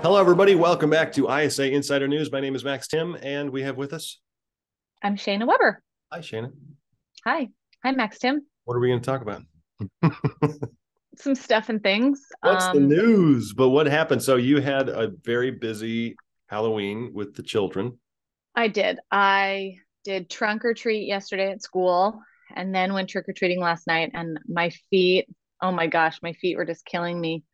Hello, everybody. Welcome back to ISA Insider News. My name is Max Tim, and we have with us. I'm Shayna Weber. Hi, Shayna. Hi. Hi, Max Tim. What are we going to talk about? Some stuff and things. What's the news? But what happened? So you had a very busy Halloween with the children. I did. I did trunk or treat yesterday at school and then went trick or treating last night. And my feet, oh my gosh, my feet were just killing me.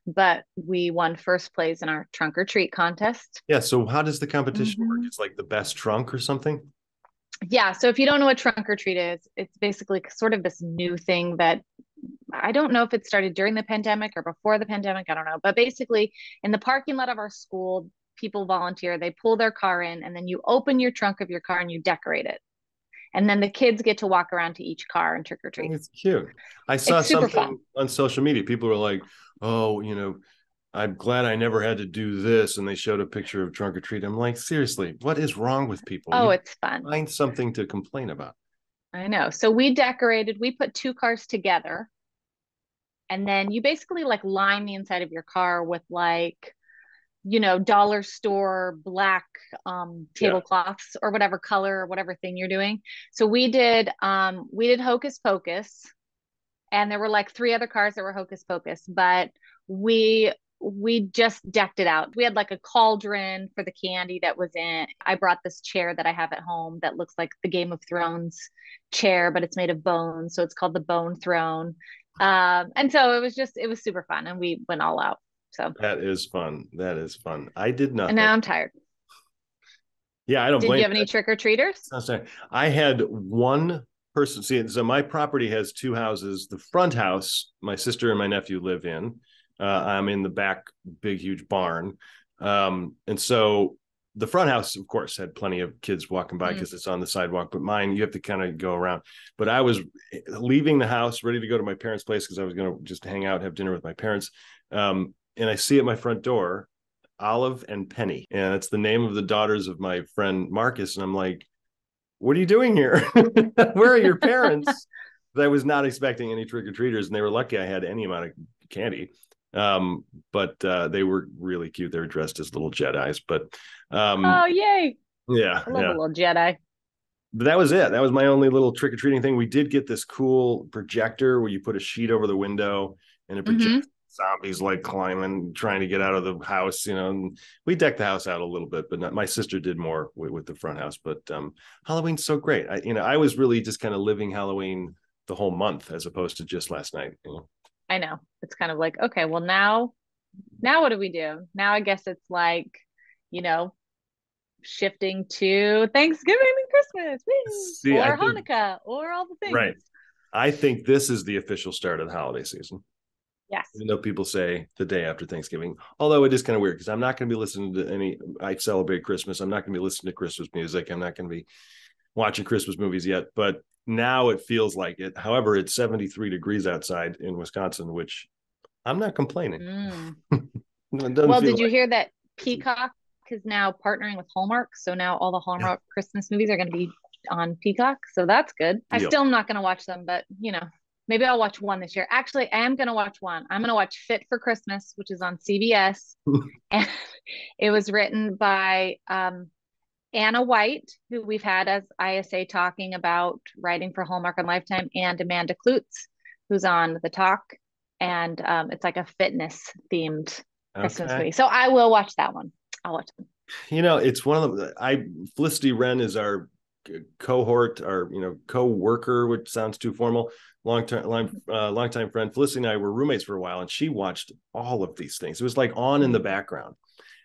But we won first place in our trunk or treat contest. Yeah. So how does the competition work? Mhm. It's like the best trunk or something? Yeah. So if you don't know what trunk or treat is, it's basically sort of this new thing that I don't know if it started during the pandemic or before the pandemic. I don't know. But basically, in the parking lot of our school, people volunteer. They pull their car in, and then you open your trunk of your car and you decorate it. And then the kids get to walk around to each car and trick or treat. It's cute. I saw It's super something fun. on social media. People were like, oh, I'm glad I never had to do this. And they showed a picture of trunk or treat. I'm like, seriously, what is wrong with people? Oh, You it's fun. find something to complain about. I know. So we decorated, we put two cars together, and then you basically like line the inside of your car with like, dollar store black Yeah. tablecloths or whatever color or whatever thing you're doing. So we did Hocus Pocus, and there were like three other cars that were Hocus Pocus, but we just decked it out. We had like a cauldron for the candy that was in. I brought this chair that I have at home that looks like the Game of Thrones chair, but it's made of bones, so it's called the Bone Throne. And so it was super fun, and we went all out. So, That is fun. That is fun. I did and nothing. now I'm tired. Yeah, I don't Did blame you have any you. trick or treaters? I had one person. See, so my property has two houses. The front house, my sister and my nephew live in. I'm in the back, big, huge barn. And so the front house, of course, had plenty of kids walking by Mm. because it's on the sidewalk. But mine, you have to kind of go around. But I was leaving the house, ready to go to my parents' place because I was going to just hang out, have dinner with my parents. And I see at my front door Olive and Penny. And it's the name of the daughters of my friend Marcus. And I'm like, what are you doing here? Where are your parents? I was not expecting any trick or treaters, and they were lucky I had any amount of candy. But they were really cute. They were dressed as little Jedis. But Oh, yay. yeah, I love a yeah. little Jedi. But that was it. That was my only little trick or treating thing. We did get this cool projector where you put a sheet over the window and it projects Hmm. zombies like climbing, trying to get out of the house. And we decked the house out a little bit, but not, my sister did more with the front house. But Halloween's so great. I was really just kind of living Halloween the whole month as opposed to just last night. I know. It's kind of like, okay, well now what do we do? Now I guess it's like, you know, shifting to Thanksgiving and Christmas, woo, See, I or think Hanukkah, or all the things. right. I think this is the official start of the holiday season. Yes. Even though people say the day after Thanksgiving, although it is kind of weird because I'm not going to be listening to I celebrate Christmas. I'm not going to be listening to Christmas music. I'm not going to be watching Christmas movies yet, but now it feels like it. However, it's 73 degrees outside in Wisconsin, which I'm not complaining. Mm. It doesn't Well, feel did you like hear that it's Peacock is now partnering with Hallmark? So now all the Hallmark Christmas movies are going to be on Peacock. So that's good. I deal. still am not going to watch them, but maybe I'll watch one this year. Actually, I am going to watch one. I'm going to watch Fit for Christmas, which is on CBS. And it was written by Anna White, who we've had as ISA talking about writing for Hallmark on Lifetime, and Amanda Klutz, who's on The Talk. And it's like a fitness themed Christmas Okay. movie. So I will watch that one. I'll watch them. It's one of the Felicity Wren is our cohort, our co-worker, which sounds too formal. Long time friend. Felicity and I were roommates for a while, and she watched all of these things. It was like on in the background.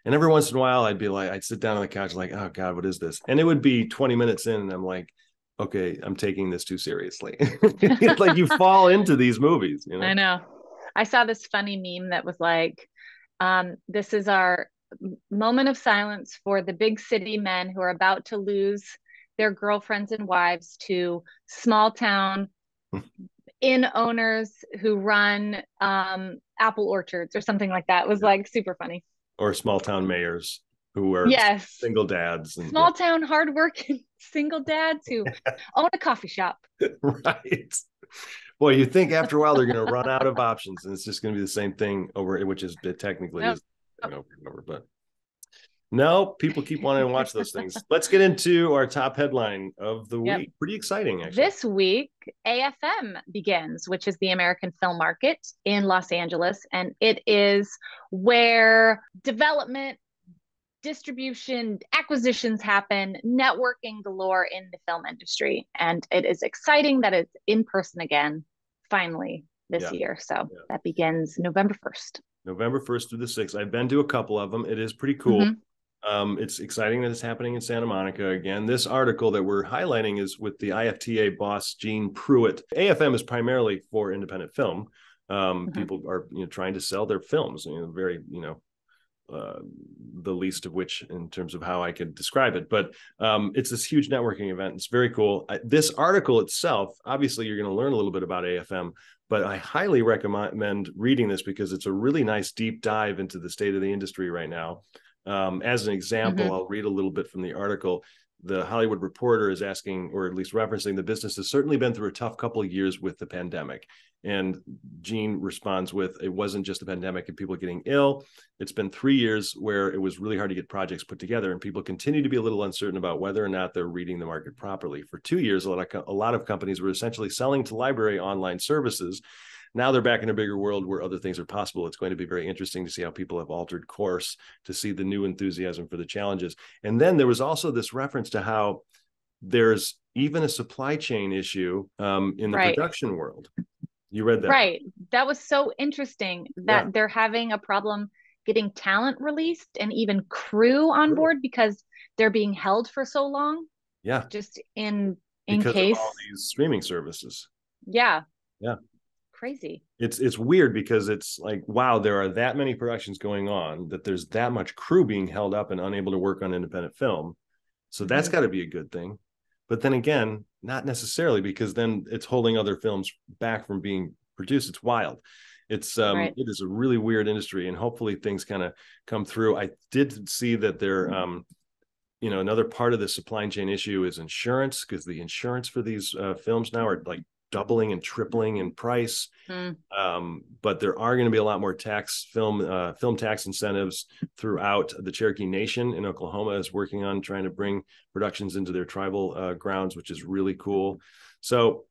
And every once in a while, I'd sit down on the couch, like, oh God, what is this? And it would be 20 minutes in, and I'm like, okay, I'm taking this too seriously. It's like you fall into these movies. I know. I saw this funny meme that was like, this is our moment of silence for the big city men who are about to lose their girlfriends and wives to small town inn owners who run apple orchards or something like that. It was like super funny. Or small town mayors who are Yes. single dads, and yeah, Small town, hardworking single dads who own a coffee shop. right. Boy, you think after a while they're going to run out of options, and it's just going to be the same thing over, which is it technically Nope. is Over, but no, people keep wanting to watch those things. Let's get into our top headline of the week. Pretty exciting, actually. This week, AFM begins, which is the American Film Market in Los Angeles. And it is where development, distribution, acquisitions happen, networking galore in the film industry. And it is exciting that it's in person again, finally, this year. So that begins November 1st. November 1st through the 6th. I've been to a couple of them. It is pretty cool. It's exciting that it's happening in Santa Monica again. This article that we're highlighting is with the IFTA boss, Gene Pruitt. AFM is primarily for independent film. People are trying to sell their films, very, the least of which in terms of how I could describe it. But it's this huge networking event. It's very cool. This article itself, obviously, you're going to learn a little bit about AFM, but I highly recommend reading this because it's a really nice deep dive into the state of the industry right now. As an example, I'll read a little bit from the article. The Hollywood Reporter is asking, or at least referencing, the business has certainly been through a tough couple of years with the pandemic. And Gene responds with, it wasn't just the pandemic and people getting ill. It's been 3 years where it was really hard to get projects put together, and people continue to be a little uncertain about whether or not they're reading the market properly. For 2 years, a lot of companies were essentially selling to library online services. Now they're back in a bigger world where other things are possible. It's going to be very interesting to see how people have altered course, to see the new enthusiasm for the challenges. And then there was also this reference to how there's even a supply chain issue in the production world. You read that? Right. That was so interesting that they're having a problem getting talent released and even crew on board because they're being held for so long. Yeah. Just in because case of all these streaming services. Yeah. Yeah. Crazy. It's weird because it's like, wow, there are that many productions going on that there's that much crew being held up and unable to work on independent film. So that's got to be a good thing. But then again, not necessarily, because then it's holding other films back from being produced. It's wild. It is a really weird industry, and hopefully things kind of come through. I did see that there, another part of the supply chain issue is insurance, because the insurance for these films now are like doubling and tripling in price. But there are going to be a lot more film tax incentives throughout the Cherokee Nation in Oklahoma is working on trying to bring productions into their tribal grounds, which is really cool. So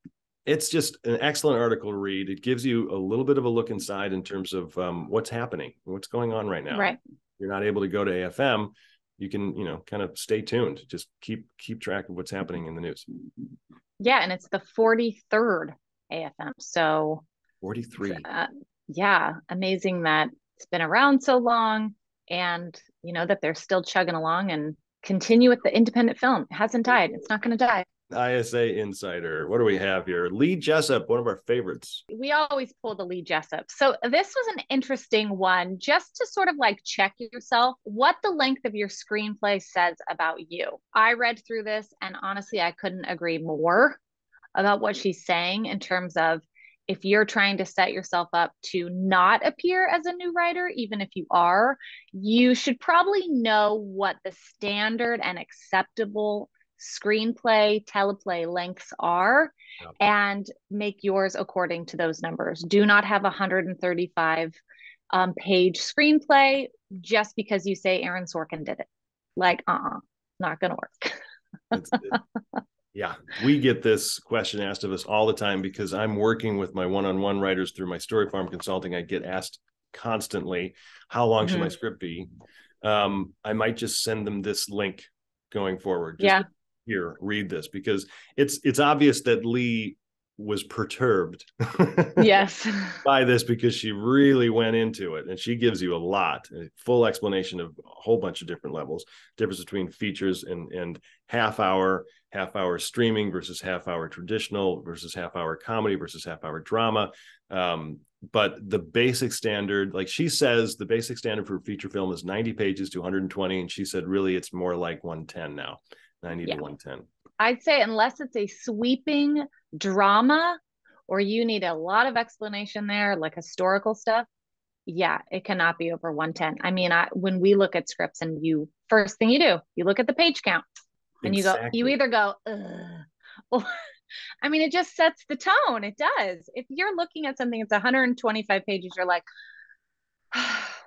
it's just an excellent article to read. It gives you a little bit of a look inside in terms of what's happening, what's going on right now. Right. You're not able to go to AFM. You can, kind of stay tuned. Just keep track of what's happening in the news. Yeah, and it's the 43rd AFM. So 43. Yeah, amazing that it's been around so long, and that they're still chugging along and continue with the independent film. It hasn't died. It's not going to die. ISA Insider. What do we have here? Lee Jessup, one of our favorites. We always pull the Lee Jessup. So this was an interesting one, just to sort of like check yourself what the length of your screenplay says about you. I read through this, and honestly, I couldn't agree more about what she's saying in terms of, if you're trying to set yourself up to not appear as a new writer, even if you are, you should probably know what the standard and acceptable screenplay, teleplay lengths are, and make yours according to those numbers. Do not have a 135 page screenplay just because you say Aaron Sorkin did it. Like, not gonna work. Yeah, we get this question asked of us all the time because I'm working with my one-on-one writers through my Story Farm Consulting. I get asked constantly, how long should my script be? I might just send them this link going forward. Here, read this, because it's obvious that Lee was perturbed by this, because she really went into it, and she gives you a full explanation of a whole bunch of different levels, difference between features and half hour streaming versus half hour traditional versus half hour comedy versus half hour drama. But the basic standard, like she says, the basic standard for feature film is 90 pages to 120. And she said, really, it's more like 110 now, 90 to 110. I'd say unless it's a sweeping drama or you need a lot of explanation there, like historical stuff, it cannot be over 110. I mean, when we look at scripts, and first thing you do, you look at the page count, and you either go, ugh, I mean, it just sets the tone. It does. If you're looking at something that's 125 pages, you're like,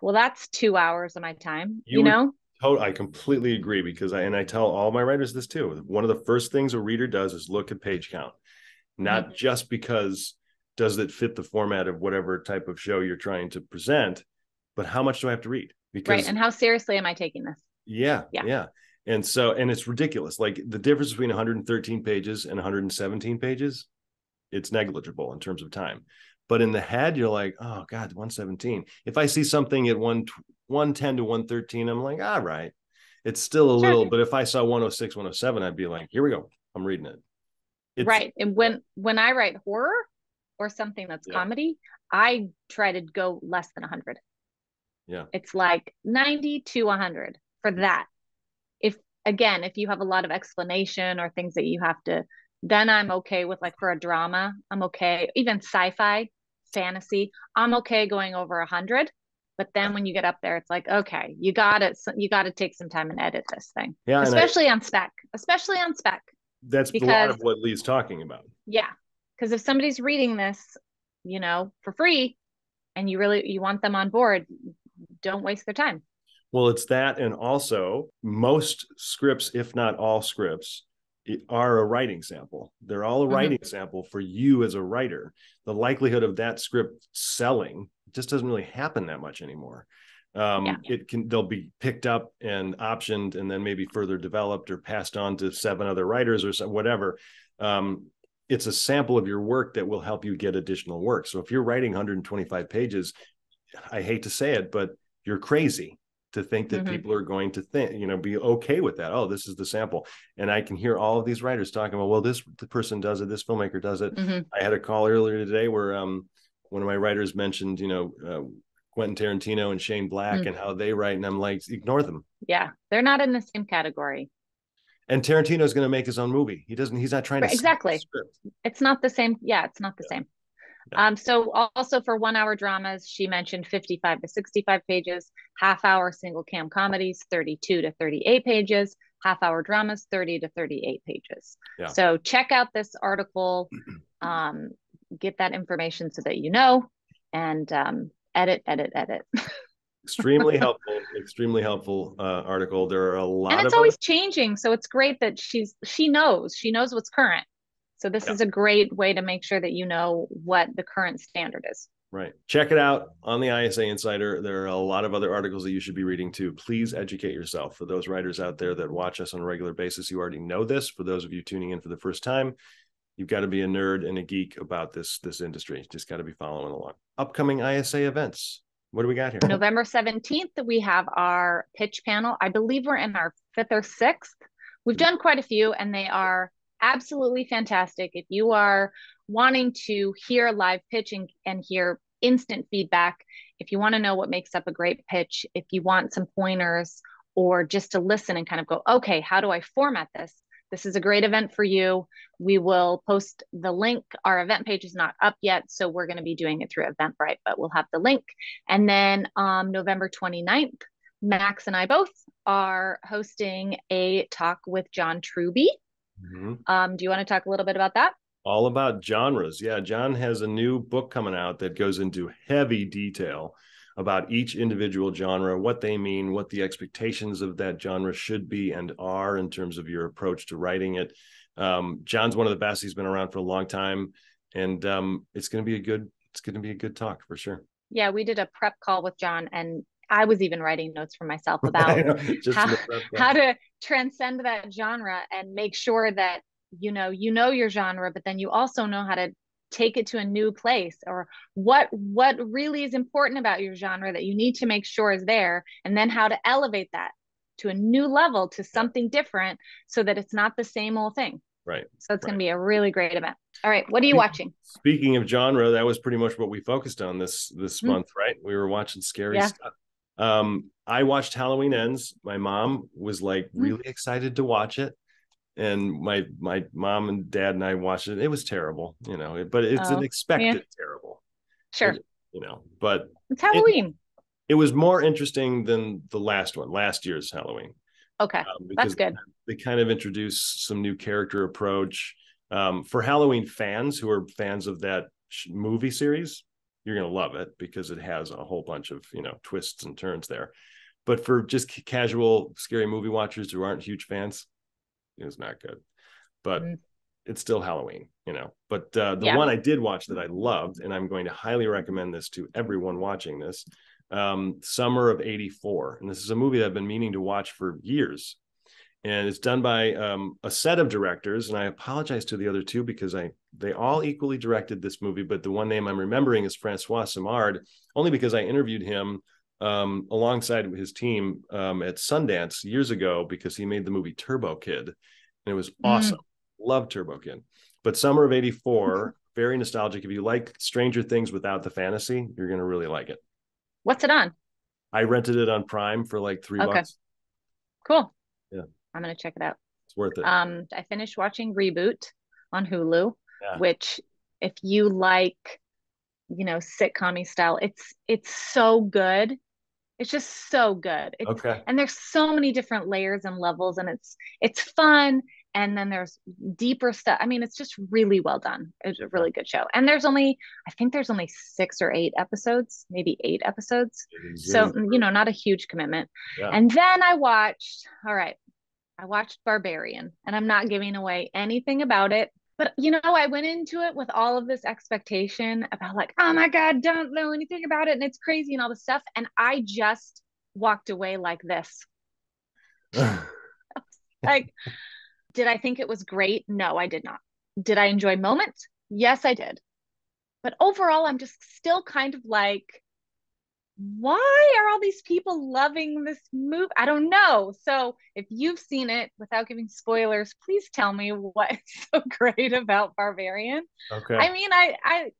Well, that's 2 hours of my time, You would I completely agree, because I tell all my writers this too. One of the first things a reader does is look at page count, not just because does it fit the format of whatever type of show you're trying to present, but how much do I have to read? Because and how seriously am I taking this? Yeah. And it's ridiculous. Like the difference between 113 pages and 117 pages, it's negligible in terms of time. But in the head, you're like, oh God, 117. If I see something at 110 to 113, I'm like, all right, it's still a little. But if I saw 106, 107, I'd be like, here we go, I'm reading it. Right. And when I write horror or something that's comedy, I try to go less than 100. Yeah. It's like 90 to 100 for that. If you have a lot of explanation or things that you have to, then I'm okay with, like, for a drama, I'm okay. Even sci-fi, fantasy, I'm okay going over 100. But then when you get up there, it's like, okay, you got to take some time and edit this thing. Yeah. Especially on spec. That's a lot of what Lee's talking about. Yeah. Because if somebody's reading this, for free, and you want them on board, don't waste their time. Well, it's that. And also most scripts, if not all scripts, are a writing sample. They're all a writing sample for you as a writer. The likelihood of that script selling just doesn't really happen that much anymore. They'll be picked up and optioned and then maybe further developed or passed on to 7 other writers or whatever. It's a sample of your work that will help you get additional work. So if you're writing 125 pages, I hate to say it, but you're crazy to think that people are going to be okay with that. Oh, this is the sample. And I can hear all of these writers talking about, well, the person does it, this filmmaker does it. I had a call earlier today where one of my writers mentioned, Quentin Tarantino and Shane Black and how they write. And I'm like, ignore them. Yeah. They're not in the same category. And Tarantino is going to make his own movie. He's not trying to exactly. It's not the same. Yeah. It's not the same. Yeah. So also for 1 hour dramas, she mentioned 55 to 65 pages, half-hour single cam comedies, 32 to 38 pages, half-hour dramas, 30 to 38 pages. Yeah. So check out this article, get that information so that and edit. Extremely helpful article. There are a lot and it's always changing. So it's great that she knows what's current. So this is a great way to make sure that you know what the current standard is. Right. Check it out on the ISA Insider. There are a lot of other articles that you should be reading too. Please educate yourself. For those writers out there that watch us on a regular basis, you already know this. For those of you tuning in for the first time, you've got to be a nerd and a geek about this industry. Just got to be following along. Upcoming ISA events. What do we got here? November 17th, we have our pitch panel. I believe we're in our 5th or 6th. We've done quite a few, and they are absolutely fantastic. If you are wanting to hear a live pitch and hear instant feedback, if you want to know what makes up a great pitch, if you want some pointers or just to listen and kind of go, okay, how do I format this? This is a great event for you. We will post the link. Our event page is not up yet, so we're going to be doing it through Eventbrite, but we'll have the link. And then November 29th, Max and I both are hosting a talk with John Truby. Do you want to talk a little bit about that? All about genres. Yeah, John has a new book coming out that goes into heavy detail about each individual genre, what they mean, what the expectations of that genre should be and are in terms of your approach to writing it. John's one of the best. He's been around for a long time, and it's going to be a good talk for sure. Yeah, we did a prep call with John, and I was even writing notes for myself about how to transcend that genre and make sure that you know your genre, but then you also know how to take it to a new place, or what really is important about your genre that you need to make sure is there, and then how to elevate that to a new level, to something different, so that it's not the same old thing. Right. So it's going to be a really great event. All right. What are you watching? Speaking of genre, that was pretty much what we focused on this month, right? We were watching scary stuff. I watched Halloween Ends. My mom was like really excited to watch it. And my mom and dad and I watched it. It was terrible, but it's an expected terrible. Sure. But it's Halloween. It was more interesting than the last year's Halloween. Okay. That's good. They kind of introduced some new character approach for Halloween fans who are fans of that movie series. you're going to love it because it has a whole bunch of, twists and turns there. But for just casual scary movie watchers who aren't huge fans, it was not good. But it's still Halloween, But the one I did watch that I loved, and I'm going to highly recommend this to everyone watching this, Summer of '84. And this is a movie that I've been meaning to watch for years. And it's done by a set of directors. And I apologize to the other two because they all equally directed this movie. But the one name I'm remembering is Francois Simard, only because I interviewed him alongside his team at Sundance years ago because he made the movie Turbo Kid. And it was awesome. Love Turbo Kid. But Summer of '84, very nostalgic. If you like Stranger Things without the fantasy, you're going to really like it. What's it on? I rented it on Prime for like $3. Cool. Yeah. I'm going to check it out. It's worth it. I finished watching Reboot on Hulu, which if you like, sitcom-y style, it's so good. It's just so good. And there's so many different layers and levels, and it's fun. And then there's deeper stuff. I mean, it's just really well done. It's a really good show. And I think there's only 6 or 8 episodes, maybe 8 episodes. So, not a huge commitment. Yeah. And then I watched Barbarian, and I'm not giving away anything about it. But, I went into it with all of this expectation about like, oh my God, don't know anything about it. And it's crazy and all this stuff. And I just walked away like this. Like, did I think it was great? No, I did not. Did I enjoy moments? Yes, I did. But overall, I'm just still kind of like, why are all these people loving this movie? I don't know. So if you've seen it, without giving spoilers, please tell me what's so great about Barbarian. Okay. I mean, I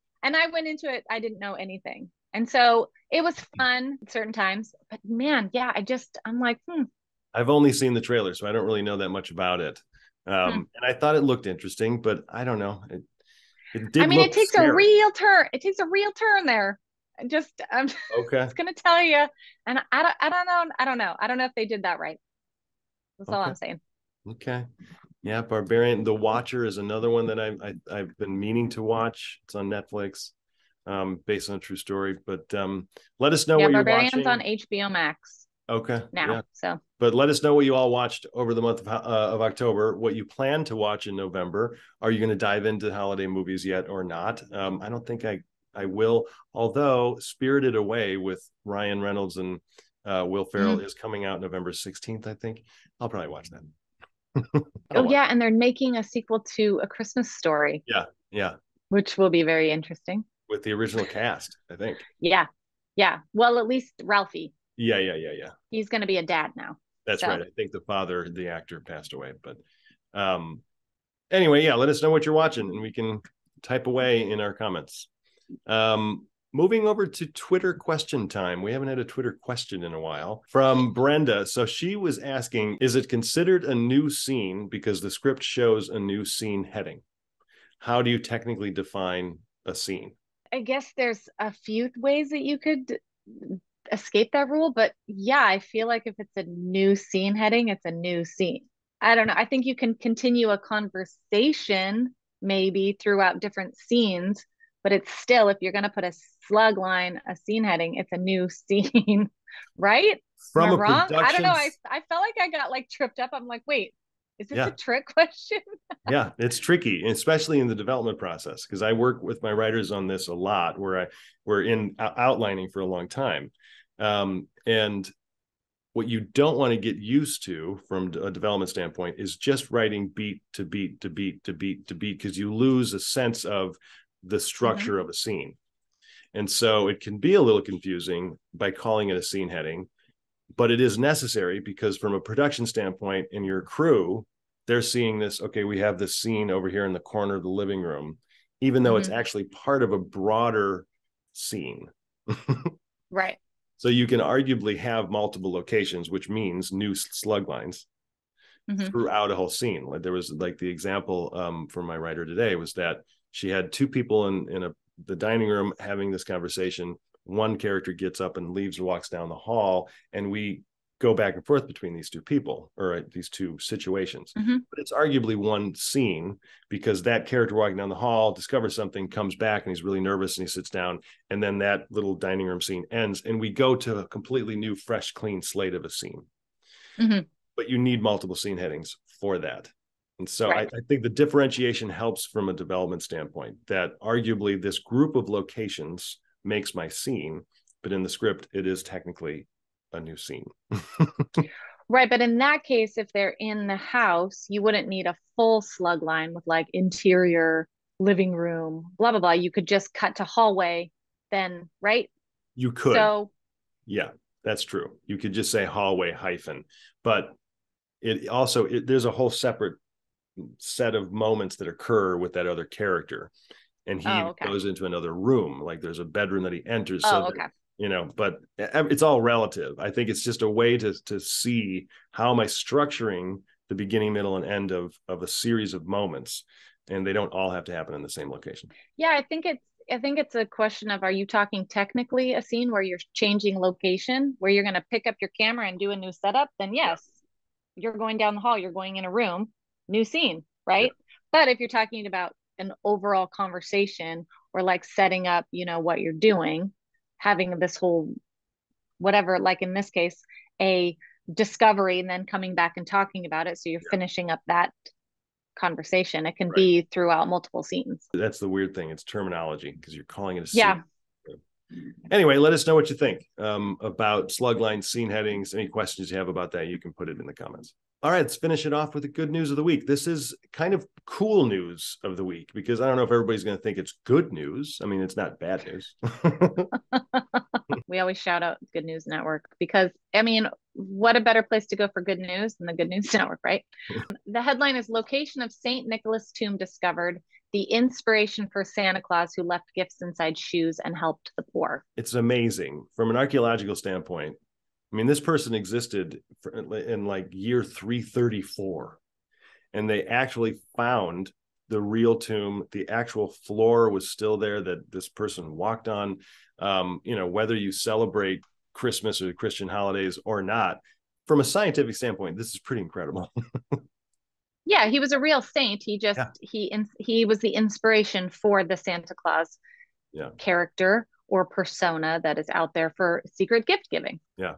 went into it, I didn't know anything. And so it was fun at certain times, but man, yeah, I'm like, I've only seen the trailer, so I don't really know that much about it. And I thought it looked interesting, but I don't know. It did. I mean, it takes scary. A real turn. It takes a real turn there. I'm just gonna tell you, and I don't know. I don't know if they did that right. That's all I'm saying. Okay. Yeah, Barbarian. The Watcher is another one that I've been meaning to watch. It's on Netflix, based on a true story. But let us know what you're watching. Barbarian's on HBO Max. Okay. Now, yeah. So. But let us know what you all watched over the month of October, what you plan to watch in November. Are you going to dive into holiday movies yet or not? I don't think I will, although Spirited Away with Ryan Reynolds and Will Ferrell is coming out November 16th, I think. I'll probably watch that. And they're making a sequel to A Christmas Story. Yeah. Which will be very interesting. With the original cast, I think. Yeah. Well, at least Ralphie. Yeah. He's going to be a dad now. That's right. I think the actor passed away. But anyway, let us know what you're watching and we can type away in our comments. Moving over to Twitter question time. We haven't had a Twitter question in a while from Brenda. So she was asking, is it considered a new scene because the script shows a new scene heading? How do you technically define a scene? I guess there's a few ways that you could escape that rule, but I feel like if it's a new scene heading, it's a new scene. I don't know. I think you can continue a conversation maybe throughout different scenes, but it's still, if you're going to put a slug line, a scene heading, it's a new scene, right? From Am I wrong? I don't know. I felt like I got like tripped up. I'm like, wait, is this a trick question? Yeah, it's tricky, especially in the development process, because I work with my writers on this a lot, where we're in outlining for a long time. And what you don't want to get used to from a development standpoint is just writing beat to beat to beat to beat to beat, because you lose a sense of the structure of a scene. And so it can be a little confusing by calling it a scene heading, but it is necessary because from a production standpoint and your crew, they're seeing this, okay, we have this scene over here in the corner of the living room, even though it's actually part of a broader scene. Right. So you can arguably have multiple locations, which means new slug lines throughout a whole scene. Like there was like the example from my writer today was that she had 2 people in the dining room having this conversation. One character gets up and leaves and walks down the hall, and we go back and forth between these two people or these two situations. Mm-hmm. But it's arguably one scene because that character walking down the hall discovers something, comes back, and he's really nervous and he sits down. And then that little dining room scene ends and we go to a completely new, fresh, clean slate of a scene. Mm-hmm. But you need multiple scene headings for that. And so Right. I think the differentiation helps from a development standpoint, that arguably this group of locations makes my scene, but in the script, it is technically a new scene. Right. But in that case, if they're in the house, you wouldn't need a full slug line with like interior living room, blah, blah, blah. You could just cut to hallway then, right? You could. So, yeah, that's true. You could just say hallway hyphen, but it also, there's a whole separate set of moments that occur with that other character. And he goes into another room, like there's a bedroom that he enters. So that, you know, but it's all relative. I think it's just a way to see how am I structuring the beginning, middle, and end of a series of moments, and they don't all have to happen in the same location. Yeah, I think it's a question of, are you talking technically a scene where you're changing location, where you're going to pick up your camera and do a new setup? Then yes, you're going down the hall, you're going in a room, new scene, right? Yeah. But if you're talking about an overall conversation or like setting up, you know, what you're doing, having this whole whatever, like in this case, a discovery and then coming back and talking about it, so you're finishing up that conversation. It can be throughout multiple scenes. That's the weird thing. It's terminology because you're calling it a scene. Yeah. Anyway, let us know what you think about slugline scene headings. Any questions you have about that, you can put it in the comments. All right, let's finish it off with the good news of the week. This is kind of cool news of the week because I don't know if everybody's going to think it's good news. I mean, it's not bad news. We always shout out Good News Network because, I mean, what a better place to go for good news than the Good News Network, right? The headline is Location of St. Nicholas Tomb Discovered, the inspiration for Santa Claus who left gifts inside shoes and helped the poor. It's amazing from an archaeological standpoint. I mean, this person existed in like year 334, and they actually found the real tomb. The actual floor was still there that this person walked on. You know, whether you celebrate Christmas or the Christian holidays or not, from a scientific standpoint, this is pretty incredible. Yeah, he was a real saint. He just he was the inspiration for the Santa Claus character or persona that is out there for secret gift giving. Yeah,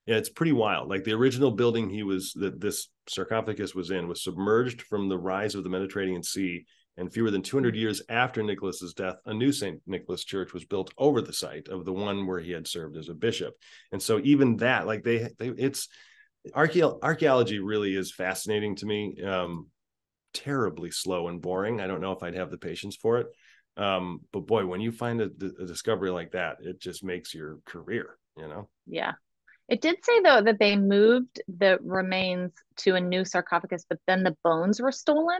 it's pretty wild. Like the original building this sarcophagus was in was submerged from the rise of the Mediterranean Sea, and fewer than 200 years after Nicholas's death, a new St. Nicholas church was built over the site of the one where he had served as a bishop. And so even that, like it's archaeology really is fascinating to me. Terribly slow and boring. I don't know if I'd have the patience for it. But boy, when you find a discovery like that, it just makes your career, you know? Yeah. It did say, though, that they moved the remains to a new sarcophagus, but then the bones were stolen.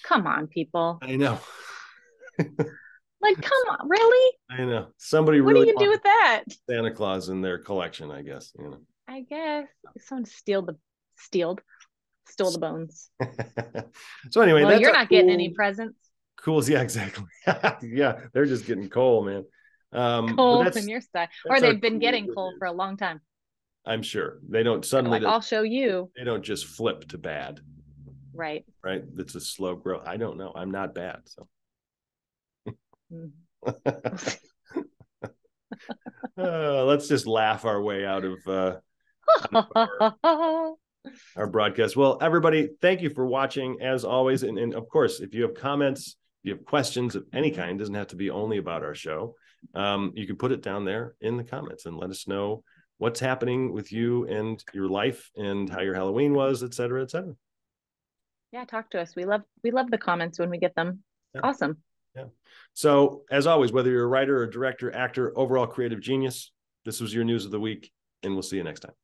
Come on, people. I know. Like, come on, really? I know. Somebody what really do you do with that? Santa Claus in their collection, I guess. You know. I guess someone stole the bones. So anyway, well, you're not getting any presents. Cool. Yeah, exactly. Yeah, they're just getting coal, man. Coal from your side, or they've been getting coal for a long time. I'm sure they don't suddenly. Like, I'll show you. They don't just flip to bad. Right. It's a slow growth. I don't know. I'm not bad, so. Let's just laugh our way out of our broadcast. Well, everybody, thank you for watching as always. And of course, if you have comments, if you have questions of any kind, doesn't have to be only about our show. You can put it down there in the comments and let us know what's happening with you and your life and how your Halloween was, et cetera, et cetera. Yeah, talk to us. We love the comments when we get them. Yeah. Awesome. Yeah. So as always, whether you're a writer or director, actor, overall creative genius, this was your news of the week, and we'll see you next time.